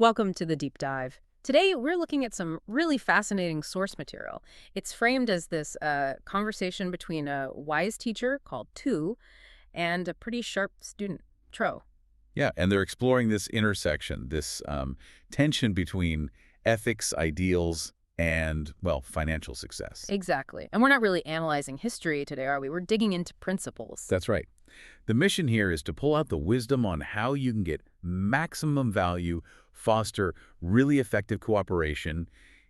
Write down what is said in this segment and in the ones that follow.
Welcome to the deep dive. Today, we're looking at some really fascinating source material. It's framed as this conversation between a wise teacher called Tu and a pretty sharp student, Tro. Yeah, and they're exploring this intersection, this tension between ethics, ideals, and, well, financial success. Exactly. And we're not really analyzing history today, are we? We're digging into principles. That's right. The mission here is to pull out the wisdom on how you can get maximum value, foster really effective cooperation,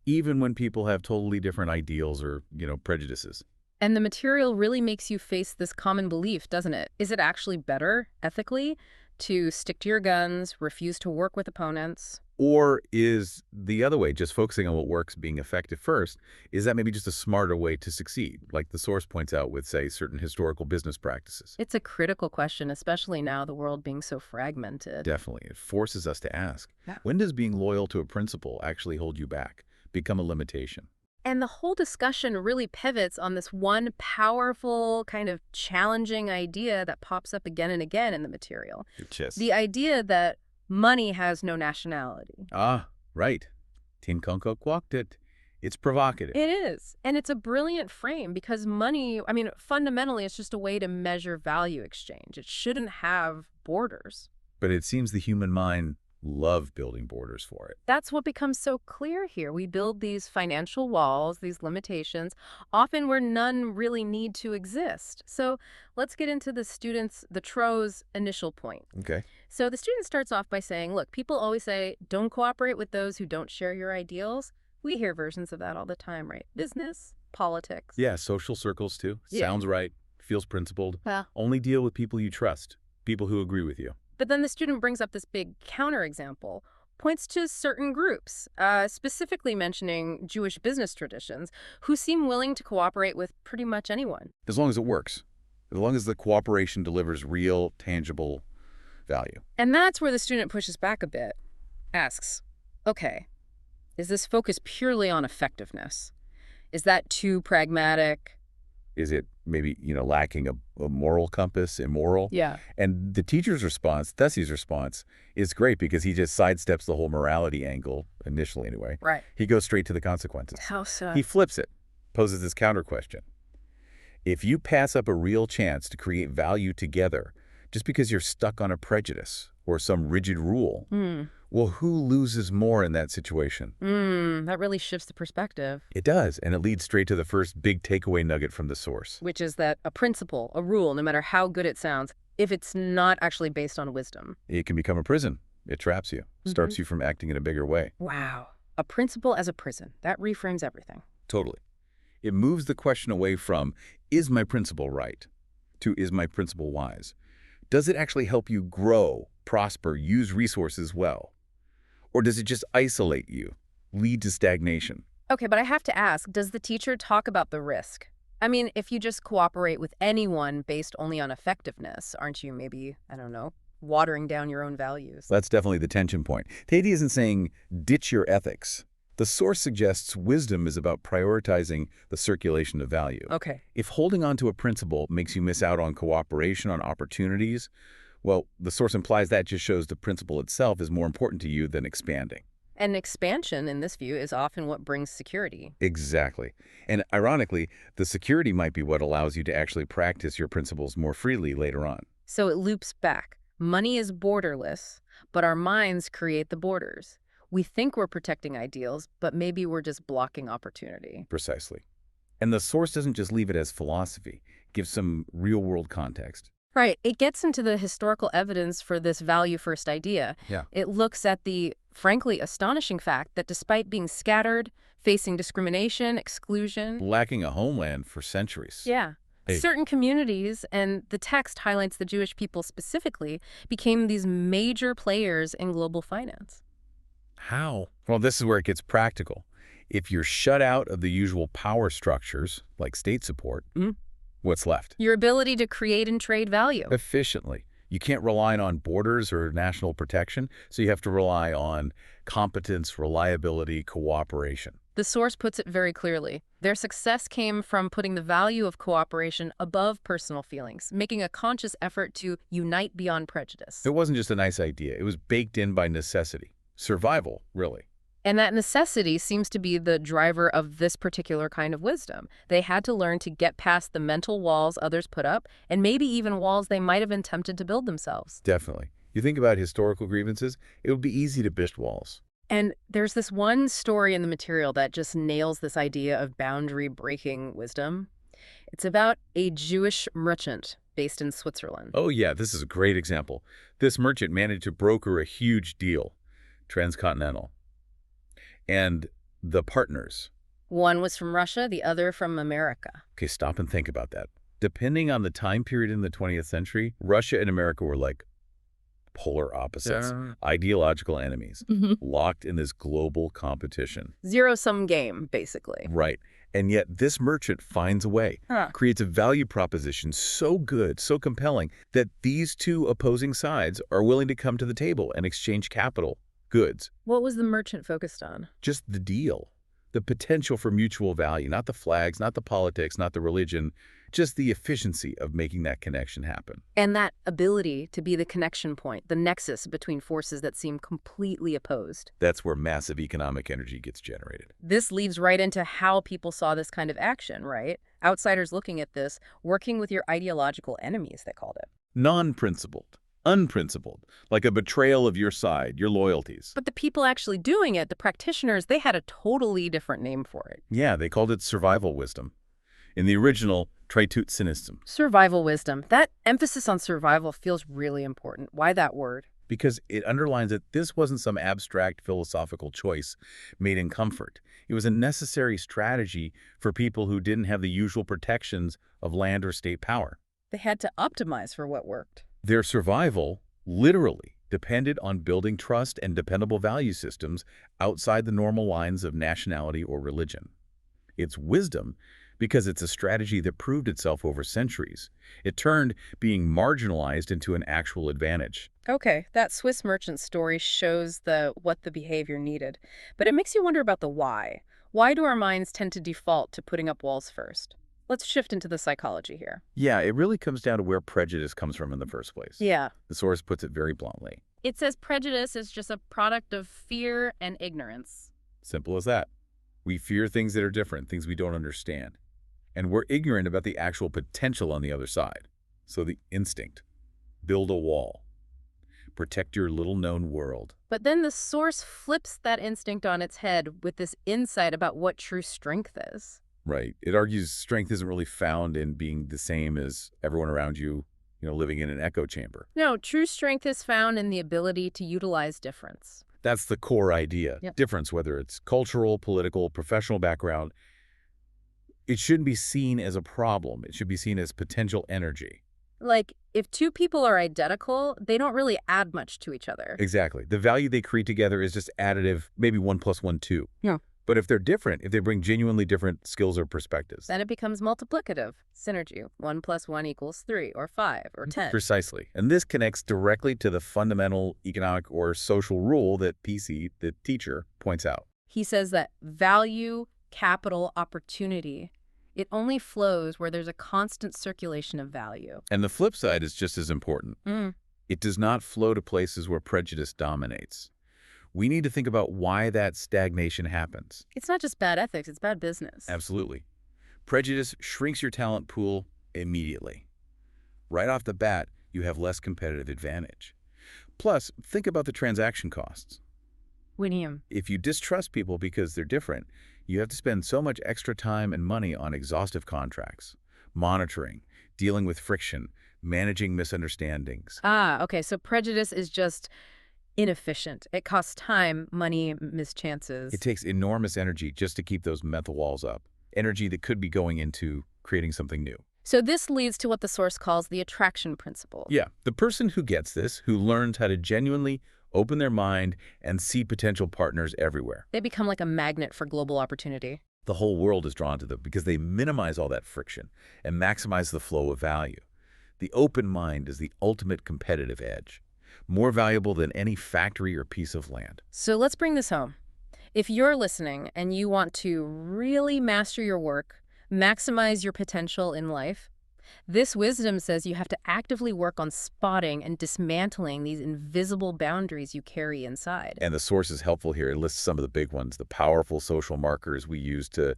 even when people have totally different ideals or, prejudices. And the material really makes you face this common belief, doesn't it? Is it actually better, ethically, to stick to your guns, refuse to work with opponents? Or is the other way, just focusing on what works, being effective first, is that maybe just a smarter way to succeed, like the source points out with, say, certain historical business practices? It's a critical question, especially now the world being so fragmented. Definitely. It forces us to ask, Yeah. when does being loyal to a principle actually hold you back, become a limitation? And the whole discussion really pivots on this one powerful, kind of challenging idea that pops up again and again in the material. The idea that money has no nationality. Ah, right. Tinkonko quoktet. It's provocative. It is. And it's a brilliant frame because money, fundamentally, it's just a way to measure value exchange. It shouldn't have borders. But it seems the human mind love building borders for it. That's what becomes so clear here. We build these financial walls, these limitations, often where none really need to exist. So let's get into the Tro's initial point. Okay. So the student starts off by saying, look, people always say, don't cooperate with those who don't share your ideals. We hear versions of that all the time, right? Business, politics. Yeah, social circles too. Yeah. Sounds right. Feels principled. Well, Only deal with people you trust, people who agree with you. but then the student brings up this big counterexample, points to certain groups, specifically mentioning Jewish business traditions, who seem willing to cooperate with pretty much anyone. As long as it works. As long as the cooperation delivers real, tangible value. And that's where the student pushes back a bit, asks, okay, is this focus purely on effectiveness? Is that too pragmatic? Is it maybe, lacking a moral compass, immoral? Yeah. And the teacher's response, Thessie's response, is great because he just sidesteps the whole morality angle, initially anyway. Right. He goes straight to the consequences. How so? He flips it, poses this counter question. If you pass up a real chance to create value together just because you're stuck on a prejudice or some rigid rule, well, who loses more in that situation? That really shifts the perspective. It does, and it leads straight to the first big takeaway nugget from the source. Which is that a principle, a rule, no matter how good it sounds, if it's not actually based on wisdom. It can become a prison. It traps you, stops you from acting in a bigger way. Wow. A principle as a prison. That reframes everything. Totally. It moves the question away from, is my principle right, to is my principle wise? Does it actually help you grow, prosper, use resources well? Or does it just isolate you, lead to stagnation? Okay, but I have to ask, does the teacher talk about the risk? If you just cooperate with anyone based only on effectiveness, aren't you maybe, watering down your own values? That's definitely the tension point. Tatey isn't saying ditch your ethics. The source suggests wisdom is about prioritizing the circulation of value. Okay. If holding on to a principle makes you miss out on cooperation, on opportunities, well, the source implies that just shows the principle itself is more important to you than expanding. And expansion, in this view, is often what brings security. Exactly. And ironically, the security might be what allows you to actually practice your principles more freely later on. So it loops back. Money is borderless, but our minds create the borders. We think we're protecting ideals, but maybe we're just blocking opportunity. Precisely. And the source doesn't just leave it as philosophy, it gives some real-world context. Right. It gets into the historical evidence for this value-first idea. Yeah. It looks at the, frankly, astonishing fact that despite being scattered, facing discrimination, exclusion, Lacking a homeland for centuries. yeah, Hey. certain communities, and the text highlights the Jewish people specifically, became these major players in global finance. How? Well, this is where it gets practical. If you're shut out of the usual power structures, like state support, what's left? Your ability to create and trade value. Efficiently. You can't rely on borders or national protection, so you have to rely on competence, reliability, cooperation. The source puts it very clearly. Their success came from putting the value of cooperation above personal feelings, making a conscious effort to unite beyond prejudice. It wasn't just a nice idea. It was baked in by necessity. Survival, really. And that necessity seems to be the driver of this particular kind of wisdom. They had to learn to get past the mental walls others put up, and maybe even walls they might have been tempted to build themselves. Definitely. You think about historical grievances, it would be easy to build walls. And there's this one story in the material that just nails this idea of boundary-breaking wisdom. It's about a Jewish merchant based in Switzerland. Oh yeah, this is a great example. This merchant managed to broker a huge deal, transcontinental. And the partners. One was from Russia, the other from America. Okay, stop and think about that. Depending on the time period in the 20th century, Russia and America were like polar opposites, ideological enemies, locked in this global competition. Zero-sum game, basically. Right. And yet this merchant finds a way, creates a value proposition so good, so compelling, that these two opposing sides are willing to come to the table and exchange capital, goods. What was the merchant focused on? Just the deal, the potential for mutual value, not the flags, not the politics, not the religion, just the efficiency of making that connection happen. And that ability to be the connection point, the nexus between forces that seem completely opposed. That's where massive economic energy gets generated. This leads right into how people saw this kind of action, right? Outsiders looking at this, working with your ideological enemies, they called it. Non-principled, unprincipled, like a betrayal of your side, your loyalties. But the people actually doing it, the practitioners, they had a totally different name for it. Yeah, they called it survival wisdom. In the original, Tritud Survival wisdom. That emphasis on survival feels really important. Why that word? because it underlines that this wasn't some abstract philosophical choice made in comfort. It was a necessary strategy for people who didn't have the usual protections of land or state power. They had to optimize for what worked. Their survival literally depended on building trust and dependable value systems outside the normal lines of nationality or religion. It's wisdom because it's a strategy that proved itself over centuries. It turned being marginalized into an actual advantage. Okay, that Swiss merchant story shows what the behavior needed. But it makes you wonder about the why. Why do our minds tend to default to putting up walls first? Let's shift into the psychology here. Yeah, it really comes down to where prejudice comes from in the first place. Yeah. The source puts it very bluntly. It says prejudice is just a product of fear and ignorance. Simple as that. We fear things that are different, things we don't understand. And we're ignorant about the actual potential on the other side. So the instinct, build a wall, protect your little-known world. But then the source flips that instinct on its head with this insight about what true strength is. Right. It argues strength isn't really found in being the same as everyone around you, living in an echo chamber. No, true strength is found in the ability to utilize difference. That's the core idea. Yep. Difference, whether it's cultural, political, professional background, it shouldn't be seen as a problem. It should be seen as potential energy. Like, if two people are identical, they don't really add much to each other. Exactly. The value they create together is just additive, maybe 1 + 1, 2. Yeah. But if they're different, if they bring genuinely different skills or perspectives. Then it becomes multiplicative, synergy. 1 + 1 = 3 or 5 or 10. Precisely. And this connects directly to the fundamental economic or social rule that PC, the teacher, points out. He says that value, capital, opportunity, it only flows where there's a constant circulation of value. And the flip side is just as important. It does not flow to places where prejudice dominates. We need to think about why that stagnation happens. It's not just bad ethics, it's bad business. Absolutely. Prejudice shrinks your talent pool immediately. Right off the bat, you have less competitive advantage. Plus, think about the transaction costs. William. If you distrust people because they're different, you have to spend so much extra time and money on exhaustive contracts, monitoring, dealing with friction, managing misunderstandings. Okay, so prejudice is just inefficient. It costs time, money, missed chances. It takes enormous energy just to keep those mental walls up, energy that could be going into creating something new. So this leads to what the source calls the attraction principle. Yeah, the person who gets this, who learns how to genuinely open their mind and see potential partners everywhere. They become like a magnet for global opportunity. The whole world is drawn to them because they minimize all that friction and maximize the flow of value. The open mind is the ultimate competitive edge, more valuable than any factory or piece of land. So let's bring this home. If you're listening and you want to really master your work, maximize your potential in life, This wisdom says you have to actively work on spotting and dismantling these invisible boundaries you carry inside. And the source is helpful here. It lists some of the big ones, the powerful social markers we use to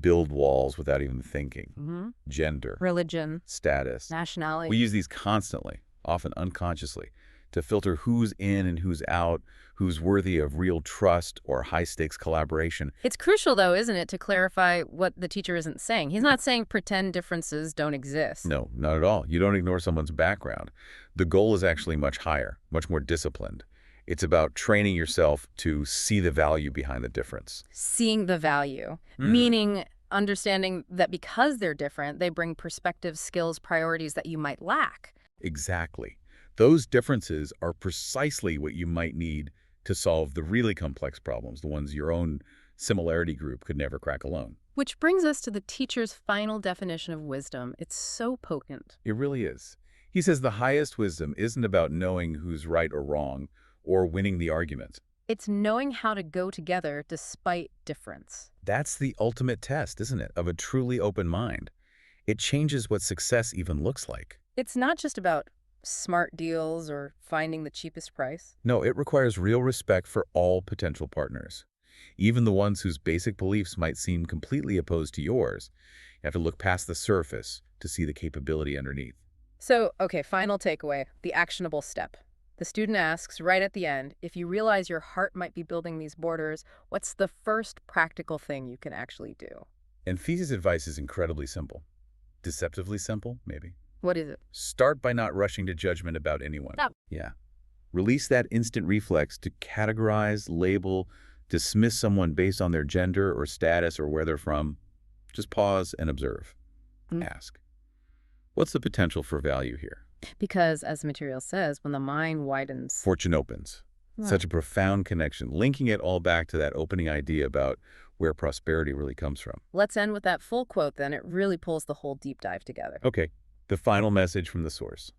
build walls without even thinking. Gender, Religion, status. We nationality. use these constantly, often unconsciously, to filter who's in and who's out, who's worthy of real trust or high-stakes collaboration. It's crucial, though, isn't it, to clarify what the teacher isn't saying. He's not saying pretend differences don't exist. No, not at all. You don't ignore someone's background. The goal is actually much higher, much more disciplined. It's about training yourself to see the value behind the difference. Seeing the value, meaning understanding that because they're different, they bring perspectives, skills, priorities that you might lack. Exactly. Those differences are precisely what you might need to solve the really complex problems, the ones your own similarity group could never crack alone. Which brings us to the teacher's final definition of wisdom. It's so potent. It really is. He says the highest wisdom isn't about knowing who's right or wrong or winning the argument. It's knowing how to go together despite difference. That's the ultimate test, isn't it, of a truly open mind. It changes what success even looks like. It's not just about smart deals or finding the cheapest price. No, it requires real respect for all potential partners, even the ones whose basic beliefs might seem completely opposed to yours. You have to look past the surface to see the capability underneath. So, okay, final takeaway, the actionable step. The student asks right at the end, if you realize your heart might be building these borders, what's the first practical thing you can actually do? And Fee's advice is incredibly simple. Deceptively simple, maybe. What is it? Start by not rushing to judgment about anyone. Stop. Yeah. Release that instant reflex to categorize, label, dismiss someone based on their gender or status or where they're from. Just pause and observe. Ask, what's the potential for value here? Because, as the material says, when the mind widens... Fortune opens. Such a profound connection, linking it all back to that opening idea about where prosperity really comes from. Let's end with that full quote, then. It really pulls the whole deep dive together. Okay, the final message from the source.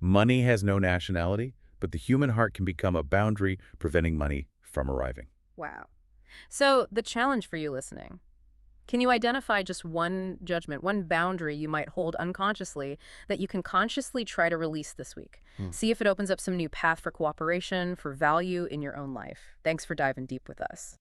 Money has no nationality, but the human heart can become a boundary preventing money from arriving. Wow. So, the challenge for you listening. Can you identify just one judgment, one boundary you might hold unconsciously that you can consciously try to release this week? See if it opens up some new path for cooperation, for value in your own life. Thanks for diving deep with us.